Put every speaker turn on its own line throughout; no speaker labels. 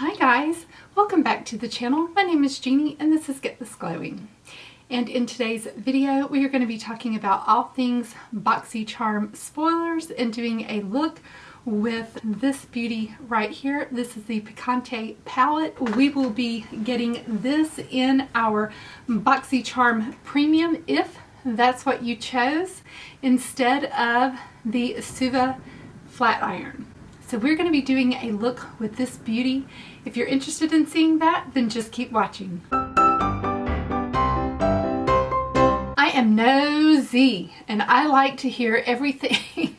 Hi guys, welcome back to the channel. My name is Jeannie and this is Get This Glowing. And in today's video we are going to be talking about all things BoxyCharm spoilers and doing a look with this beauty right here. This is the Picante palette. We will be getting this in our BoxyCharm Premium if that's what you chose, instead of the Suva flat iron. So we're going to be doing a look with this beauty. If you're interested in seeing that, then just keep watching. I am nosy and I like to hear everything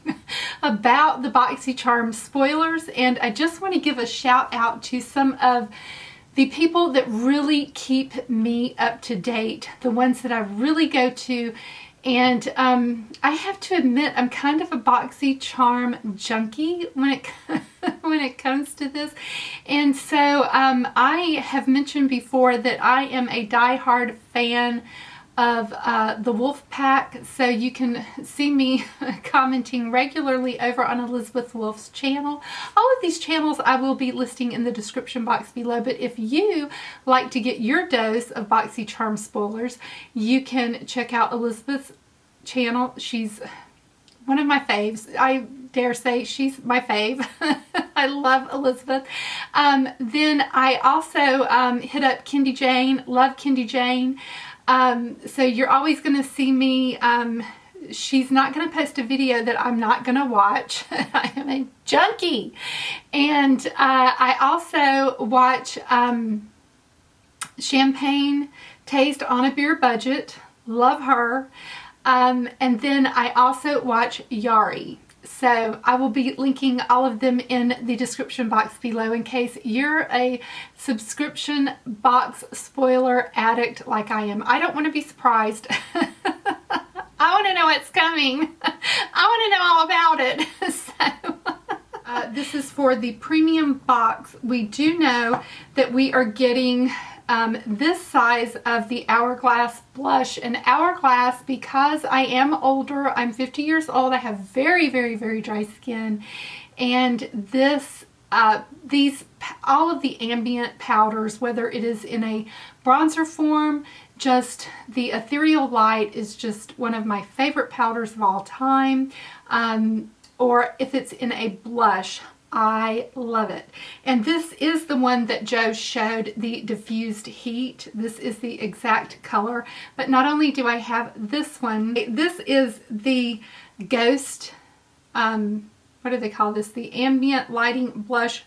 about the BoxyCharm spoilers, and I just want to give a shout out to some of the people that really keep me up to date, the ones that I really go to. And I have to admit, I'm kind of a BoxyCharm junkie when it comes to this. And so I have mentioned before that I am a die-hard fan of the Wolfe pack, so you can see me commenting regularly over on Elizabeth Wolfe's channel. All of these channels I will be listing in the description box below, but if you like to get your dose of BoxyCharm spoilers, you can check out Elizabeth's channel. She's one of my faves. I dare say she's my fave. I love Elizabeth. Then I also hit up Kendy Jane, love Kendy Jane. So you're always going to see me, she's not going to post a video that I'm not going to watch. I am a junkie. And I also watch Champagnetasteonabeerbudget, love her. And then I also watch Yari. So I will be linking all of them in the description box below in case you're a subscription box spoiler addict like I am. I don't want to be surprised. I want to know what's coming. I want to know all about it. So this is for the premium box. We do know that we are getting this size of the Hourglass blush. And Hourglass, because I am older, I'm 50 years old, I have very, very, very dry skin, and this all of the ambient powders, whether it is in a bronzer form, just the Ethereal Light is just one of my favorite powders of all time, or if it's in a blush, I love it. And this is the one that Joe showed, the diffused heat. This is the exact color. But not only do I have this one, this is the Ghost, what do they call this? The Ambient Lighting Blush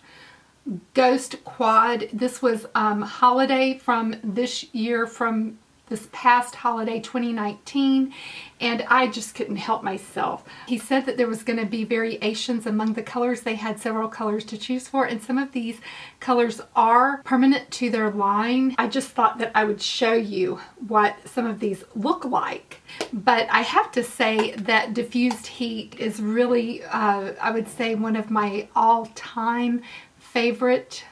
Ghost Quad. This was holiday from this year, from this past holiday 2019, and I just couldn't help myself. He said that there was going to be variations among the colors. They had several colors to choose for, and some of these colors are permanent to their line. I just thought that I would show you what some of these look like. But I have to say that Diffused Heat is really, I would say, one of my all-time favorite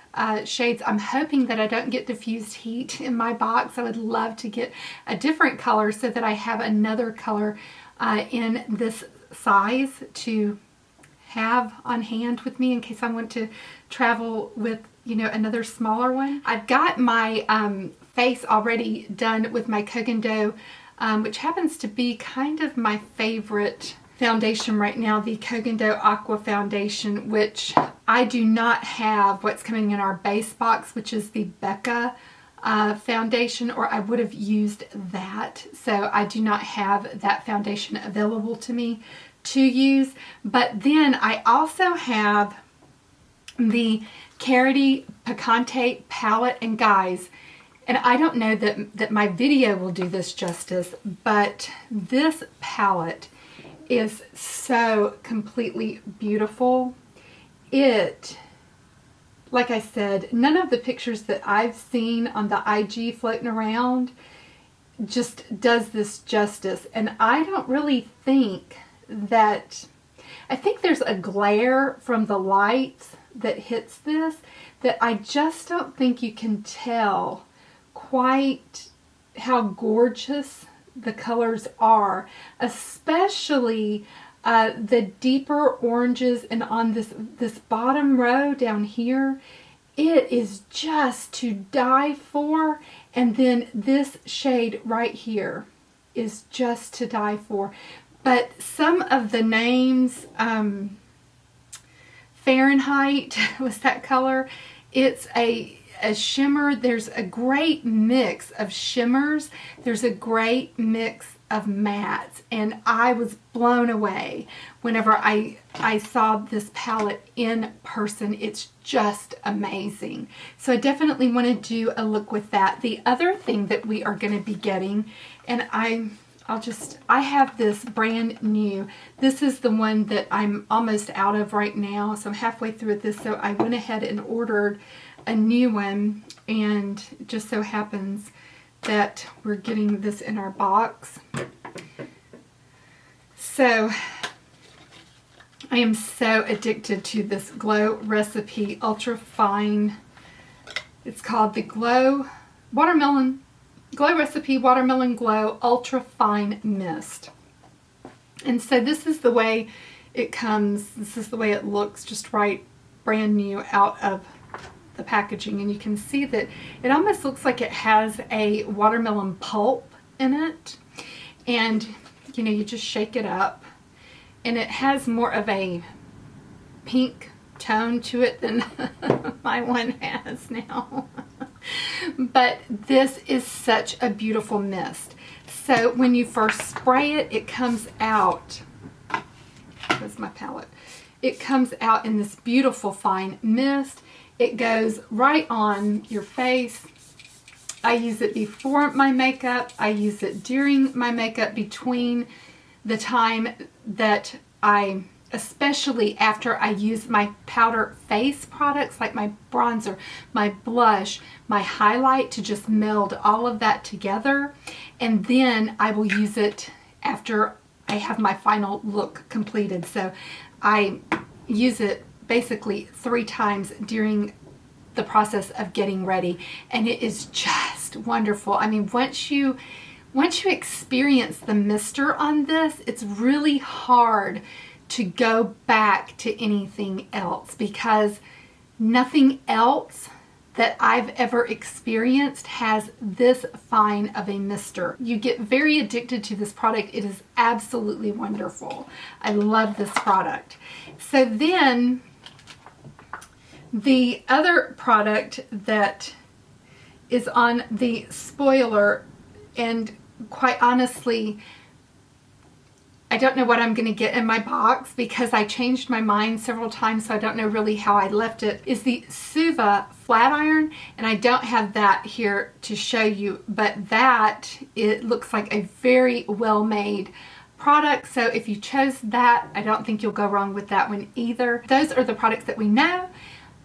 shades. I'm hoping that I don't get Diffused Heat in my box. I would love to get a different color so that I have another color in this size to have on hand with me in case I want to travel with, you know, another smaller one. I've got my face already done with my Kogan Dough, which happens to be kind of my favorite foundation right now, the Kogan Dough Aqua Foundation, which I do not have what's coming in our base box, which is the Becca foundation, or I would have used that. So I do not have that foundation available to me to use. But then I also have the Karity Picante palette, and guys, and I don't know that my video will do this justice, but this palette is so completely beautiful. It, like I said, none of the pictures that I've seen on the IG floating around just does this justice. And I don't really think that, I think there's a glare from the lights that hits this that I just don't think you can tell quite how gorgeous the colors are, especially the deeper oranges, and on this bottom row down here, It is just to die for. And then this shade right here is just to die for. But some of the names, Fahrenheit was that color. It's a shimmer. There's a great mix of shimmers. There's a great mix of mattes, and I was blown away whenever I saw this palette in person. It's just amazing. So I definitely want to do a look with that. The other thing that we are going to be getting, and I have this brand new. This is the one that I'm almost out of right now, so I'm halfway through this, so I went ahead and ordered a new one, and it just so happens that we're getting this in our box. So I am so addicted to this Glow Recipe Ultra Fine. It's called the Glow Recipe Watermelon Glow Ultra Fine Mist. And so this is the way it comes. This is the way it looks, just right, brand new out of the packaging. And you can see that it almost looks like it has a watermelon pulp in it. And you know, you just shake it up, and it has more of a pink tone to it than my one has now. But this is such a beautiful mist. So when you first spray it, it comes out, that's my palette, it comes out in this beautiful fine mist. It goes right on your face. I use it before my makeup. I use it during my makeup, between the time that especially after I use my powder face products like my bronzer, my blush, my highlight, to just meld all of that together. And then I will use it after I have my final look completed. So I use it basically 3 times during the process of getting ready, and it is just wonderful. I mean, once you experience the mister on this, it's really hard to go back to anything else, because nothing else that I've ever experienced has this fine of a mister. You get very addicted to this product. It is absolutely wonderful. I love this product. So then the other product that is on the spoiler, and quite honestly, I don't know what I'm going to get in my box because I changed my mind several times, so I don't know really how I left it, is the Suva flat iron. And I don't have that here to show you, but that, it looks like a very well made product. So if you chose that, I don't think you'll go wrong with that one either. Those are the products that we know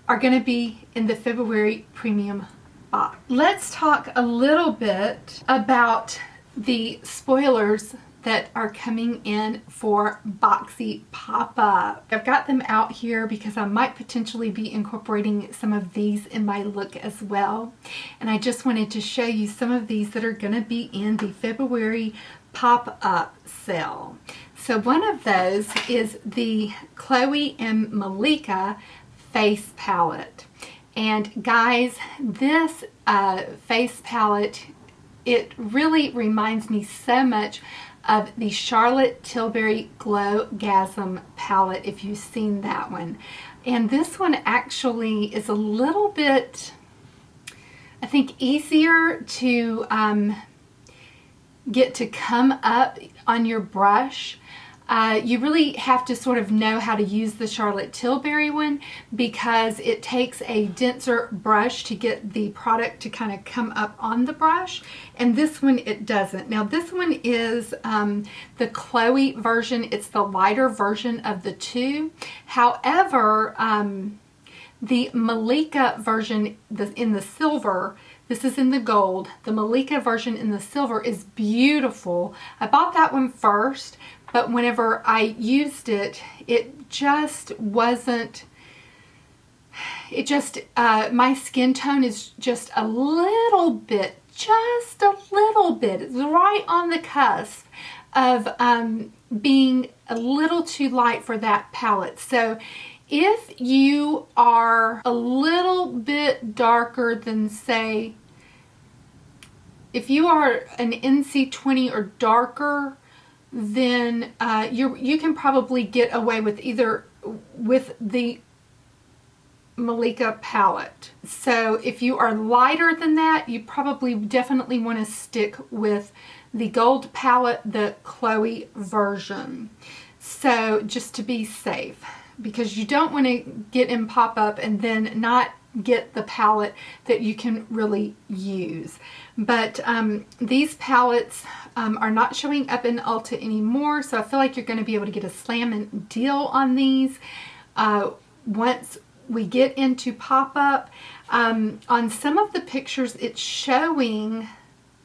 are going to be in the February premium box. Let's talk a little bit about the spoilers that are coming in for Boxy Pop-Up. I've got them out here because I might potentially be incorporating some of these in my look as well. And I just wanted to show you some of these that are going to be in the February pop-up sale. So one of those is the Chloe and Malika face palette. And guys, this face palette, it really reminds me so much of the Charlotte Tilbury Glow-Gasm palette, if you've seen that one. And this one actually is a little bit, I think, easier to get to come up on your brush. You really have to sort of know how to use the Charlotte Tilbury one, because it takes a denser brush to get the product to kind of come up on the brush, and this one it doesn't. Now this one is the Chloe version. It's the lighter version of the two. However, the Malika version in the silver, this is in the gold, the Malika version in the silver is beautiful. I bought that one first, but whenever I used it, it just wasn't, my skin tone is just a little bit, it's right on the cusp of being a little too light for that palette. So If you are a little bit darker than, say, if you are an NC20 or darker, then you can probably get away with either with the Malika palette. So if you are lighter than that, you probably definitely want to stick with the gold palette, the Chloe version. So just to be safe, because you don't want to get in pop-up and then not get the palette that you can really use. But these palettes are not showing up in Ulta anymore, so I feel like you're going to be able to get a slamming deal on these once we get into pop-up. On some of the pictures it's showing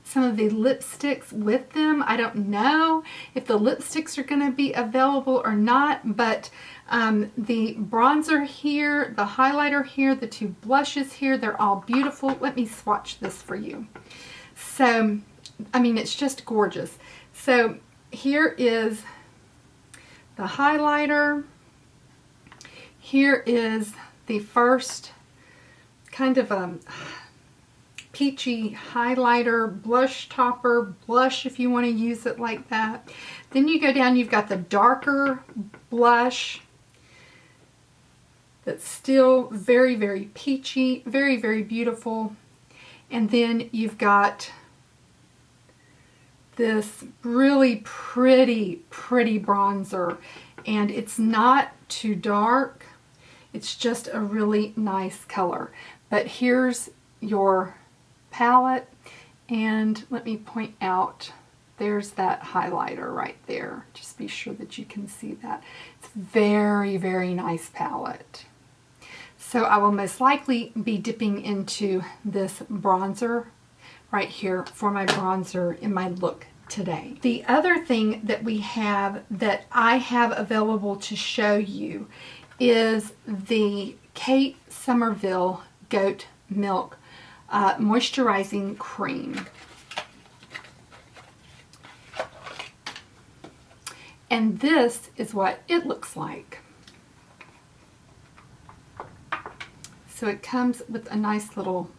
some of the lipsticks with them. I don't know if the lipsticks are going to be available or not, but the bronzer here, the highlighter here, the two blushes here, they're all beautiful. Let me swatch this for you. So, I mean, it's just gorgeous. So here is the highlighter. Here is the first kind of a peachy highlighter, blush topper, blush if you want to use it like that. Then you go down, you've got the darker blush that's still very, very peachy, very, very beautiful. And then you've got this really pretty, pretty bronzer. And it's not too dark. It's just a really nice color. But here's your palette, and let me point out, there's that highlighter right there. Just be sure that you can see that. It's very, very nice palette. So I will most likely be dipping into this bronzer right here for my bronzer in my look today. The other thing that we have that I have available to show you is the Kate Somerville Goat Milk moisturizing cream. And this is what it looks like. So it comes with a nice little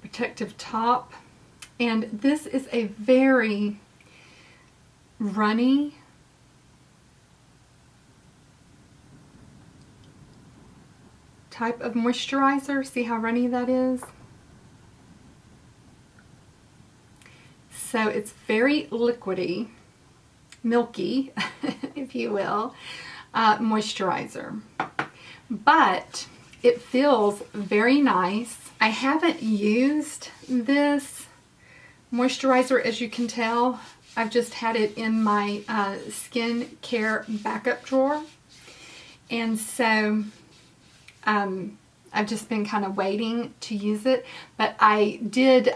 protective top, and this is a very runny type of moisturizer. See how runny that is? So it's very liquidy, milky, if you will, moisturizer. But it feels very nice. I haven't used this moisturizer, as you can tell. I've just had it in my skincare backup drawer. And so I've just been kind of waiting to use it, but I did,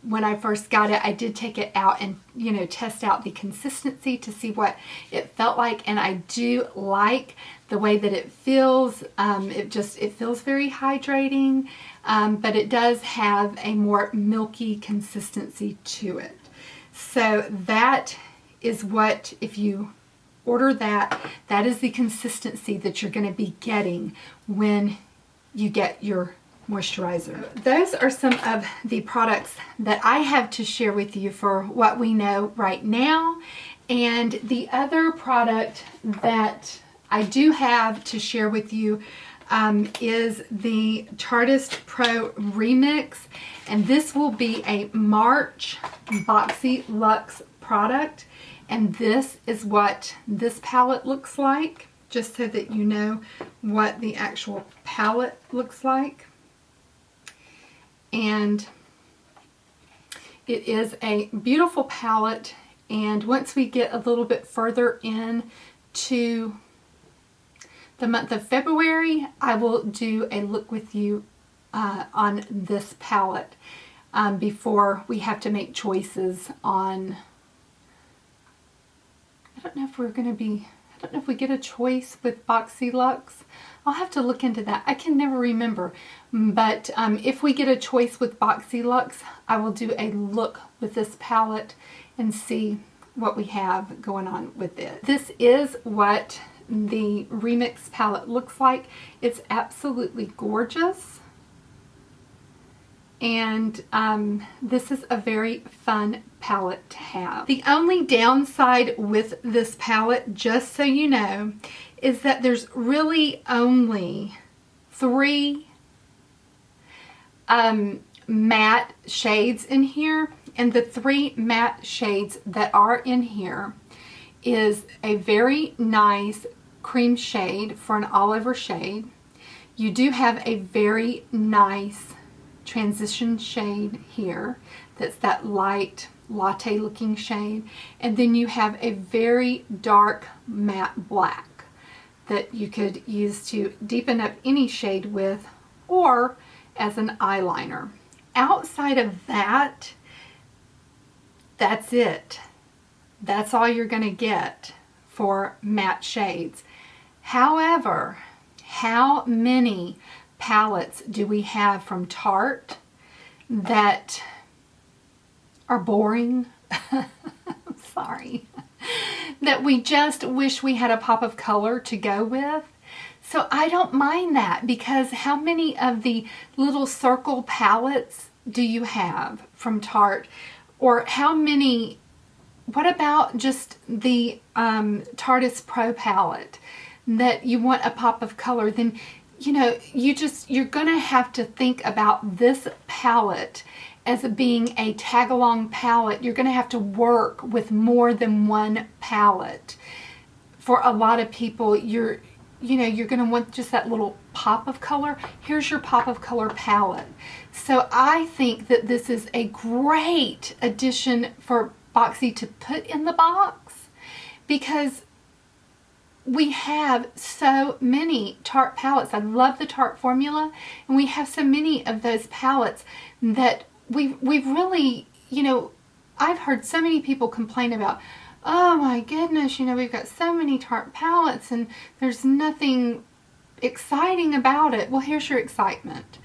when I first got it, I did take it out and, you know, test out the consistency to see what it felt like, and I do like the way that it feels. It feels very hydrating, but it does have a more milky consistency to it. So that is what, if you order that, that is the consistency that you're going to be getting when you get your moisturizer. Those are some of the products that I have to share with you for what we know right now. And the other product that I do have to share with you is the Chartist Pro Remix. And this will be a March Boxy Luxe product. And this is what this palette looks like, just so that you know what the actual palette looks like. And it is a beautiful palette, and once we get a little bit further into the month of February, I will do a look with you on this palette before we have to make choices on, I don't know if we're going to be, I don't know if we get a choice with Boxy Luxe. I'll have to look into that. I can never remember. But if we get a choice with Boxy Luxe, I will do a look with this palette and see what we have going on with it. This is what the Remix palette looks like. It's absolutely gorgeous. And this is a very fun palette to have. The only downside with this palette, just so you know, is that there's really only 3 matte shades in here. And the 3 matte shades that are in here is a very nice cream shade for an all over shade. You do have a very nice transition shade here that's that light latte looking shade, and then you have a very dark matte black that you could use to deepen up any shade with or as an eyeliner. Outside of that, that's it. That's all you're going to get for matte shades. However, how many palettes do we have from Tarte that are boring? I'm sorry. That we just wish we had a pop of color to go with. So I don't mind that, because how many of the little circle palettes do you have from Tarte? Or how many, what about just the Tarteist Pro palette that you want a pop of color? Then you know, you're going to have to think about this palette as being a tag-along palette. You're going to have to work with more than one palette. For a lot of people, you're going to want just that little pop of color. Here's your pop of color palette. So I think that this is a great addition for Boxy to put in the box, because we have so many Tarte palettes. I love the Tarte formula, and we have so many of those palettes that we've really, you know, I've heard so many people complain about, oh my goodness, you know, we've got so many Tarte palettes and there's nothing exciting about it. Well, here's your excitement.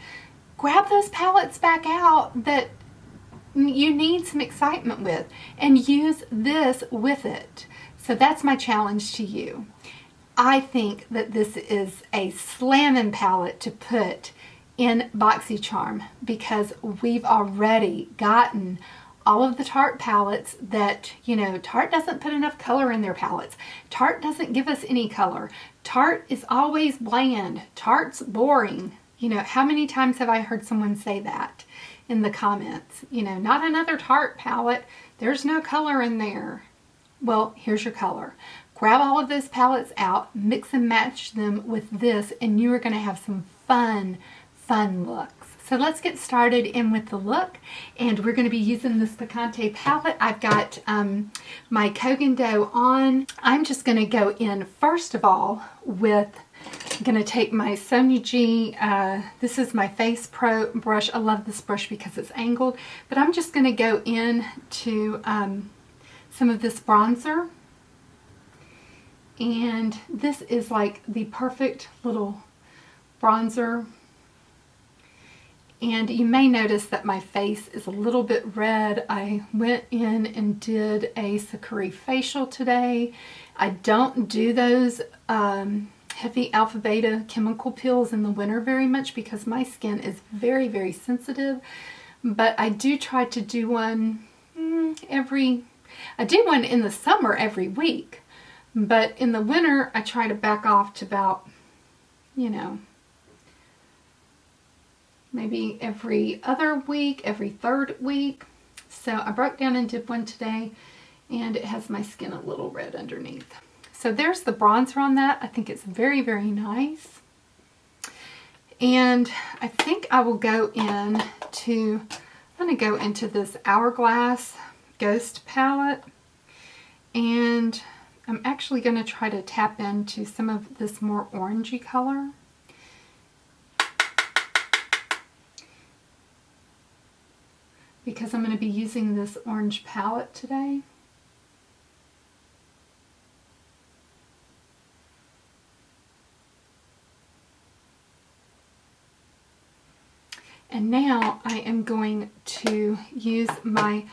Grab those palettes back out that you need some excitement with and use this with it. So that's my challenge to you. I think that this is a slamming palette to put in BoxyCharm, because we've already gotten all of the Tarte palettes that, you know, Tarte doesn't put enough color in their palettes. Tarte doesn't give us any color. Tarte is always bland. Tarte's boring. You know, how many times have I heard someone say that in the comments? You know, not another Tarte palette. There's no color in there. Well, here's your color. Grab all of those palettes out, mix and match them with this, and you are going to have some fun looks. So let's get started in with the look, and we're going to be using this Picante palette. I've got my Kogan dough on. I'm just going to go in first of all with, I'm going to take my Sonia G, this is my Face Pro brush. I love this brush because it's angled, but I'm just going to go in to some of this bronzer. And this is like the perfect little bronzer. And you may notice that my face is a little bit red. I went in and did a Sakura facial today. I don't do those heavy alpha beta chemical peels in the winter very much because my skin is very, very sensitive. But I do try to do one I do one in the summer every week. But in the winter, I try to back off to about, you know, maybe every other week, every third week. So I broke down and did one today, and it has my skin a little red underneath. So there's the bronzer on that. I think it's very, very nice. And I think I will go in to, I'm going to go into this Hourglass Ghost palette, and I'm actually going to try to tap into some of this more orangey color. Because I'm going to be using this orange palette today. And now I am going to use my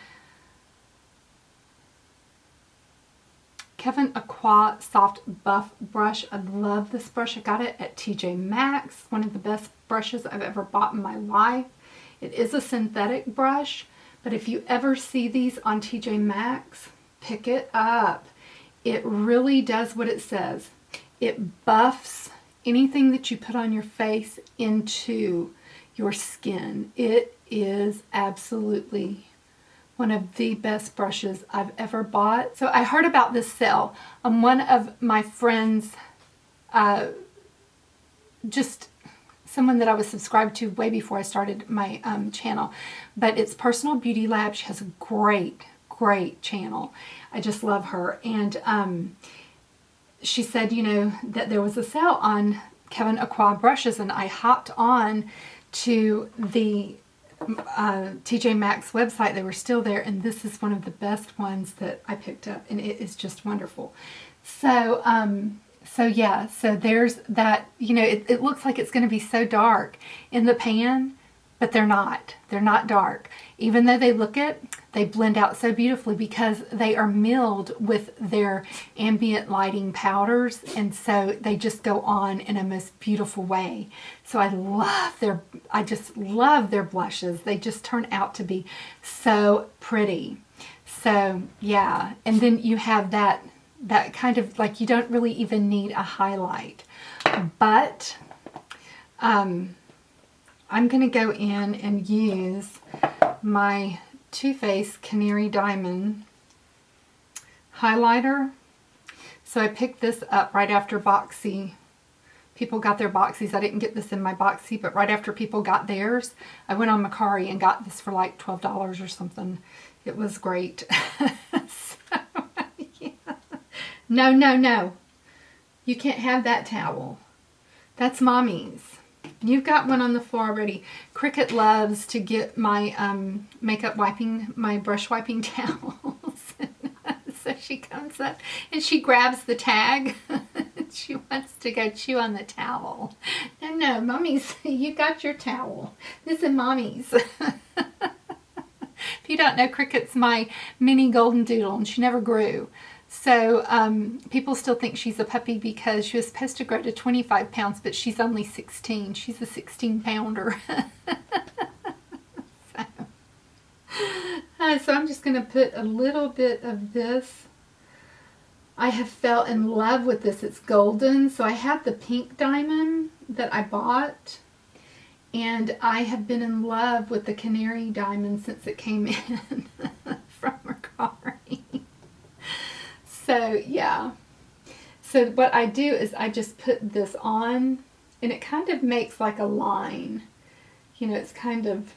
Kevin Aqua Soft Buff Brush. I love this brush. I got it at TJ Maxx. One of the best brushes I've ever bought in my life. It is a synthetic brush, but if you ever see these on TJ Maxx, pick it up. It really does what it says. It buffs anything that you put on your face into your skin. It is absolutely one of the best brushes I've ever bought. So I heard about this sale on one of my friends, just someone that I was subscribed to way before I started my channel, but it's Personal Beauty Lab. She has a great channel. I just love her. And she said, you know, that there was a sale on Kevin Aqua brushes, and I hopped on to the TJ Maxx website. They were still there, and this is one of the best ones that I picked up, and it is just wonderful. So yeah, so there's that. You know, it looks like it's going to be so dark in the pan, but they're not. They're not dark. Even though they look it, they blend out so beautifully because they are milled with their ambient lighting powders, and so they just go on in a most beautiful way. So I just love their blushes. They just turn out to be so pretty. So yeah, and then you have that kind of, like, you don't really even need a highlight, but I'm going to go in and use my Too Faced Canary Diamond highlighter. So I picked this up right after Boxy. People got their Boxys. I didn't get this in my Boxy, but right after people got theirs, I went on Mercari and got this for like $12 or something. It was great. So, yeah. No. You can't have that towel. That's Mommy's. You've got one on the floor already. Cricket loves to get my my brush wiping towels. So she comes up and she grabs the tag. She wants to go chew on the towel. No, Mommy's, you got your towel. This is Mommy's. If you don't know, Cricket's my mini golden doodle, and she never grew. So people still think she's a puppy because she was supposed to grow to 25 pounds, but she's only 16. She's a 16-pounder. So I'm just going to put a little bit of this. I have fell in love with this. It's golden. So I have the pink diamond that I bought, and I have been in love with the canary diamond since it came in from Mercari. So yeah, so what I do is I just put this on, and it kind of makes like a line. You know, it's kind of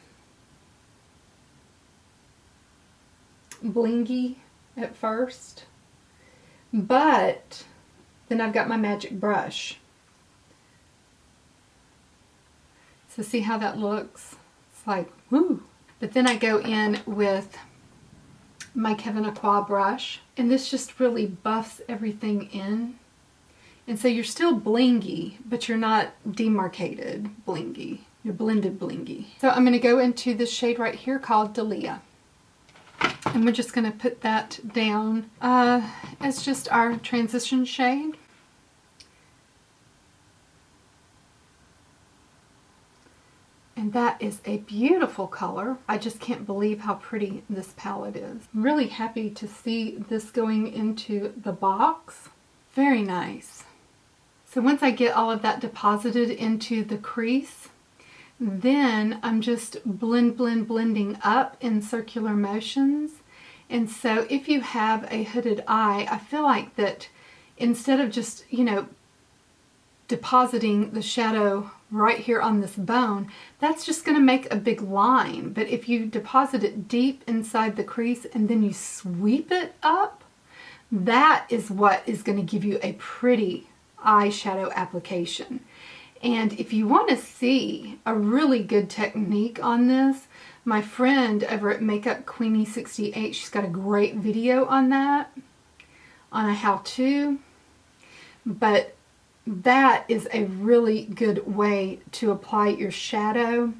blingy at first, but then I've got my magic brush. So see how that looks? It's like, woo! But then I go in with my Kevin Aqua brush, and this just really buffs everything in, and so you're still blingy, but you're not demarcated blingy, you're blended blingy. So I'm going to go into this shade right here called Dahlia, and we're just going to put that down as just our transition shade. And that is a beautiful color. I just can't believe how pretty this palette is. I'm really happy to see this going into the box. Very nice. So once I get all of that deposited into the crease, then I'm just blending up in circular motions. And so if you have a hooded eye, I feel like that instead of just, you know, depositing the shadow right here on this bone, that's just going to make a big line. But if you deposit it deep inside the crease and then you sweep it up, that is what is going to give you a pretty eyeshadow application. And if you want to see a really good technique on this, my friend over at Makeup Queenie 68, she's got a great video on that, on a how-to. But that is a really good way to apply your shadow.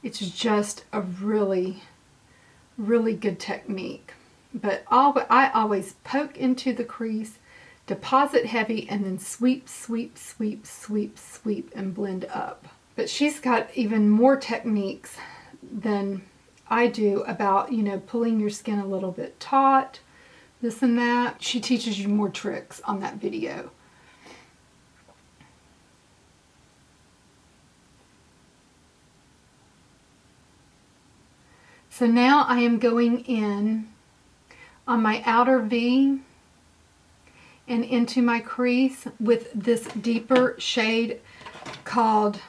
It's just a really good technique. but I always poke into the crease, deposit heavy, and then sweep, sweep, sweep, sweep, sweep, and blend up. But she's got even more techniques than I do about, you know, pulling your skin a little bit taut, this and that. She teaches you more tricks on that video. So now I am going in on my outer V and into my crease with this deeper shade called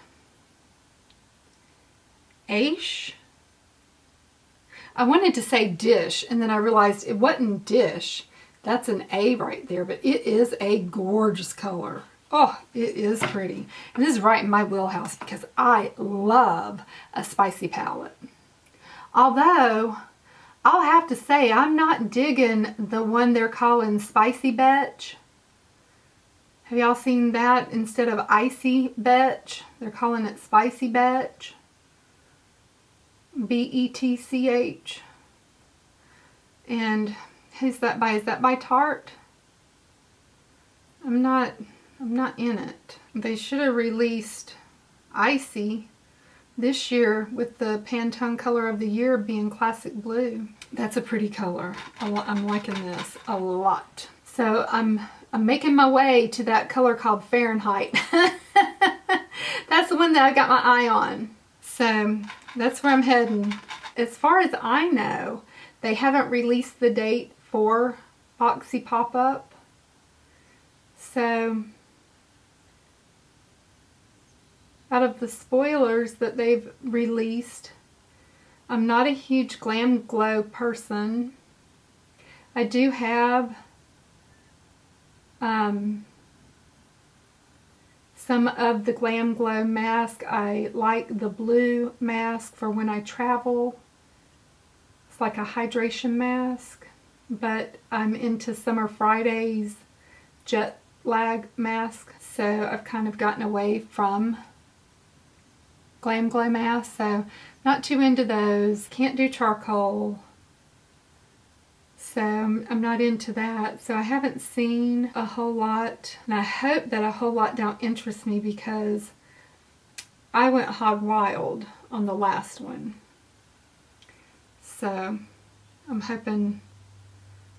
Aish. I wanted to say Dish, and then I realized it wasn't Dish. That's an A right there, but it is a gorgeous color. Oh, it is pretty. And this is right in my wheelhouse because I love a spicy palette. Although, I'll have to say, I'm not digging the one they're calling Spicy Betch. Have y'all seen that instead of Icy Betch? They're calling it Spicy Betch. B-E-T-C-H. And who's that by? Is that by Tarte? I'm not in it. They should have released Icy this year with the Pantone color of the year being classic blue. That's a pretty color. I'm liking this a lot. So I'm making my way to that color called Fahrenheit. That's the one that I got my eye on. So that's where I'm heading. As far as I know, they haven't released the date for Boxy Pop-Up. So out of the spoilers that they've released, I'm not a huge Glam Glow person. I do have some of the Glam Glow mask. I like the blue mask for when I travel. It's like a hydration mask, but I'm into Summer Friday's jet lag mask, so I've kind of gotten away from Glam Glow mask, so not too into those. Can't do charcoal, so I'm not into that. So I haven't seen a whole lot, and I hope that a whole lot don't interest me because I went hog wild on the last one. So I'm hoping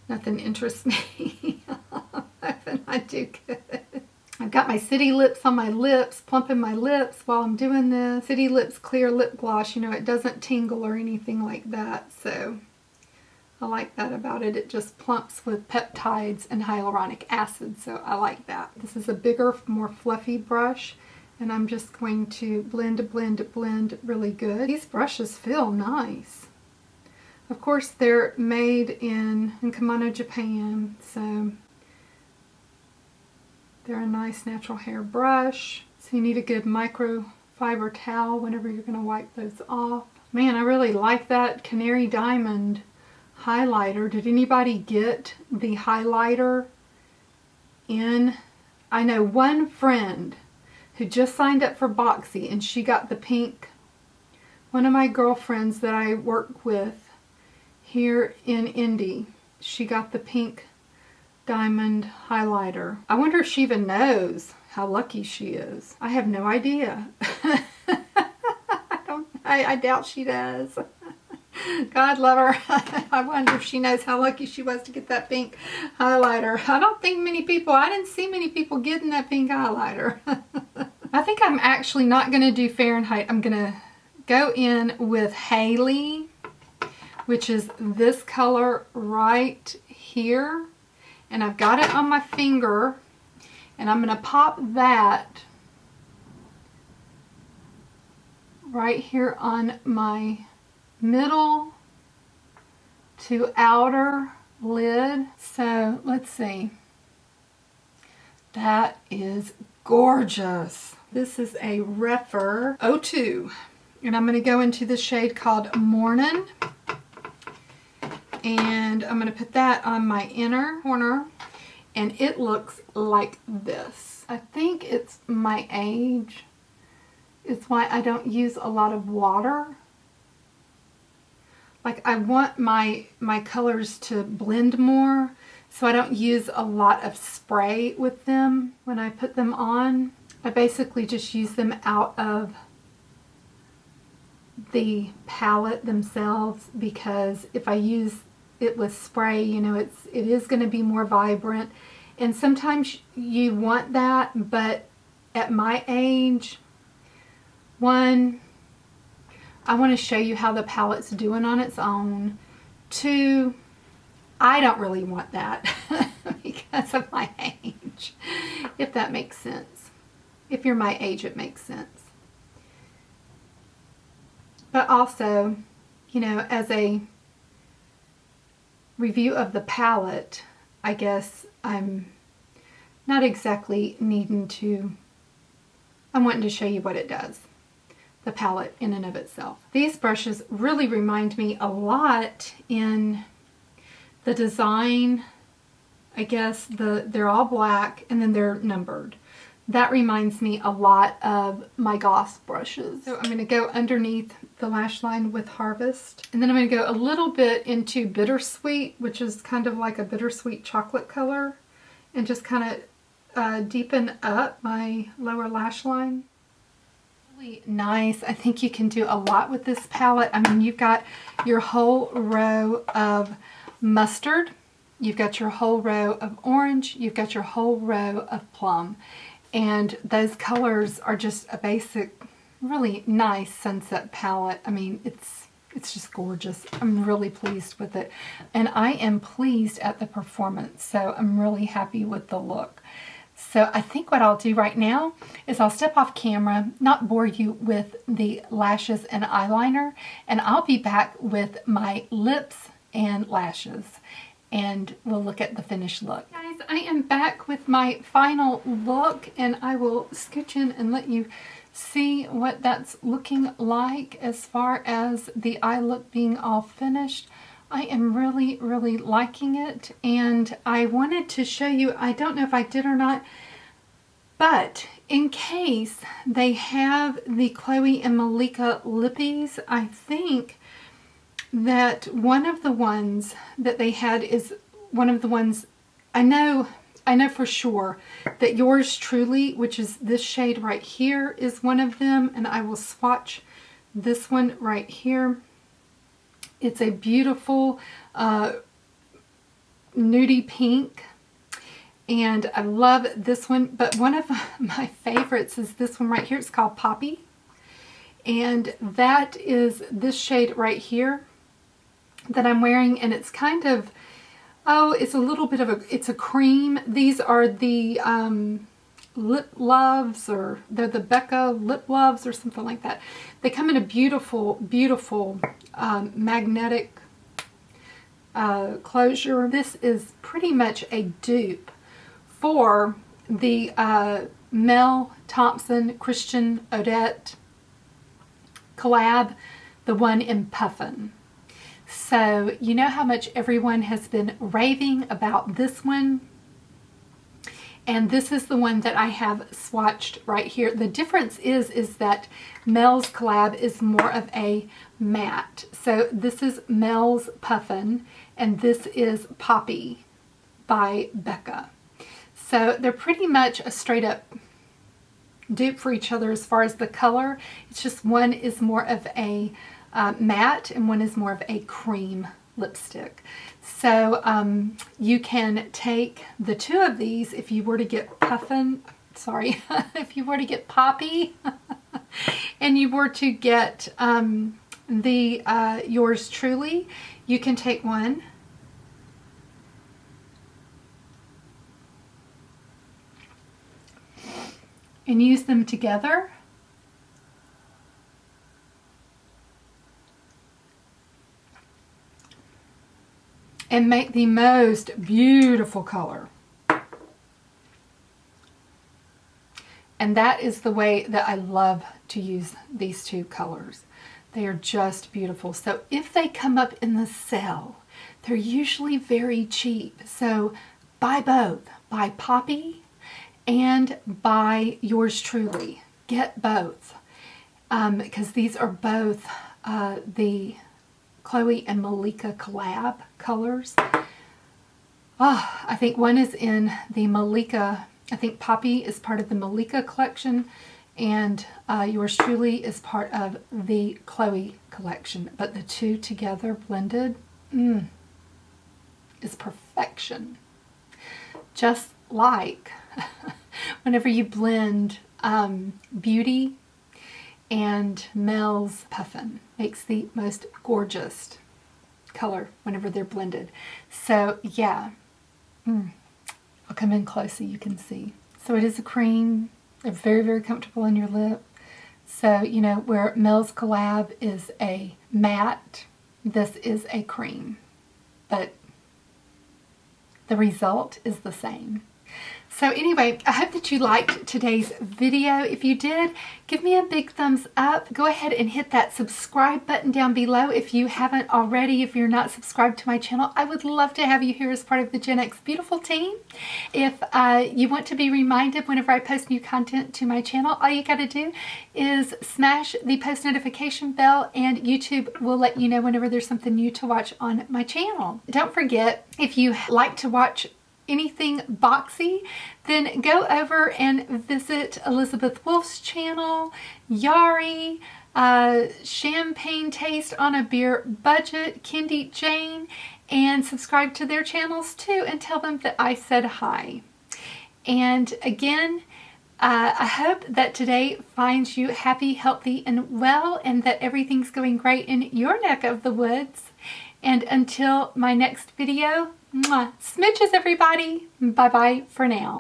nothing interests me. I'm hoping I do good. I've got my City Lips on my lips, plumping my lips while I'm doing this. City Lips Clear Lip Gloss, you know, it doesn't tingle or anything like that, so I like that about it. It just plumps with peptides and hyaluronic acid, so I like that. This is a bigger, more fluffy brush, and I'm just going to blend, blend, blend really good. These brushes feel nice. Of course, they're made in Kimono, Japan, so they're a nice natural hair brush. So you need a good microfiber towel whenever you're going to wipe those off. Man, I really like that Canary Diamond highlighter. Did anybody get the highlighter in? I know one friend who just signed up for Boxy and she got the pink. One of my girlfriends that I work with here in Indy, she got the pink diamond highlighter. I wonder if she even knows how lucky she is. I have no idea. I doubt she does. God love her. I wonder if she knows how lucky she was to get that pink highlighter. I don't think I didn't see many people getting that pink highlighter. I think I'm actually not going to do Fahrenheit. I'm going to go in with Haley, which is this color right here. And I've got it on my finger, and I'm going to pop that right here on my middle to outer lid. So let's see. That is gorgeous. This is a Refer 02, and I'm going to go into the shade called Morning. And I'm going to put that on my inner corner, and it looks like this. I think it's my age. It's why I don't use a lot of water. like I want my colors to blend more, so I don't use a lot of spray with them when I put them on. I basically just use them out of the palette themselves, because if I use it with spray, you know, it is going to be more vibrant, and sometimes you want that, but at my age, one, I want to show you how the palette's doing on its own. Two, I don't really want that because of my age, if that makes sense. If you're my age, it makes sense. But also, you know, as a review of the palette, I guess I'm not exactly needing to, I'm wanting to show you what it does, the palette in and of itself. These brushes really remind me a lot in the design. I guess they're all black and then they're numbered. That reminds me a lot of my Goss brushes. So I'm going to go underneath the lash line with Harvest. And then I'm going to go a little bit into Bittersweet, which is kind of like a bittersweet chocolate color, and just kind of deepen up my lower lash line. Really nice. I think you can do a lot with this palette. I mean, you've got your whole row of mustard. You've got your whole row of orange. You've got your whole row of plum. And those colors are just a basic, really nice sunset palette. I mean, it's just gorgeous. I'm really pleased with it. And I am pleased at the performance. So I'm really happy with the look. So I think what I'll do right now is I'll step off camera, not bore you with the lashes and eyeliner, and I'll be back with my lips and lashes, and we'll look at the finished look. Guys, I am back with my final look, and I will scooch in and let you see what that's looking like as far as the eye look being all finished. I am really, really liking it, and I wanted to show you, I don't know if I did or not, but in case they have the Chloe and Malika lippies, I think that one of the ones that they had is one of the ones, I know for sure that Yours Truly, which is this shade right here, is one of them, and I will swatch this one right here. It's a beautiful nudie pink, and I love this one, but one of my favorites is this one right here. It's called Poppy, and that is this shade right here that I'm wearing, and it's kind of, oh, it's a little bit of a, it's a cream. These are the Lip Loves, or they're the Becca Lip Loves or something like that. They come in a beautiful, beautiful magnetic closure. This is pretty much a dupe for the Mel Thompson Christian Odette collab, the one in Puffin. So you know how much everyone has been raving about this one, and this is the one that I have swatched right here. The difference is that Mel's collab is more of a matte. So this is Mel's Puffin, and this is Poppy by Becca. So they're pretty much a straight up dupe for each other as far as the color. It's just one is more of a matte and one is more of a cream lipstick. So you can take the two of these if you were to get Puffin, sorry, if you were to get Poppy and you were to get the Yours Truly, you can take one and use them together. And make the most beautiful color. And that is the way that I love to use these two colors. They are just beautiful. So if they come up in the sale, they're usually very cheap. So buy both. Buy Poppy and buy Yours Truly. Get both. Because these are both the Chloe and Malika collab colors. Oh, I think one is in the Malika, I think Poppy is part of the Malika collection, and yours truly is part of the Chloe collection. But the two together blended is perfection. Just like whenever you blend Beauty and Mel's Puffin, makes the most gorgeous color whenever they're blended. So yeah, I'll come in close so you can see. So it is a cream. They're very, very comfortable in your lip. So, you know, where Mel's Collab is a matte, this is a cream. But the result is the same. So anyway, I hope that you liked today's video. If you did, give me a big thumbs up. Go ahead and hit that subscribe button down below if you haven't already. If you're not subscribed to my channel, I would love to have you here as part of the Gen X Beautiful team. If you want to be reminded whenever I post new content to my channel, all you got to do is smash the post notification bell and YouTube will let you know whenever there's something new to watch on my channel. Don't forget, if you like to watch anything Boxy, then go over and visit Elizabeth Wolfe's channel, Yari, Champagnetasteonabeerbudget, Kendy, Jane, and subscribe to their channels too and tell them that I said hi. And again, I hope that today finds you happy, healthy, and well, and that everything's going great in your neck of the woods. And until my next video, mwah, smooches everybody. Bye-bye for now.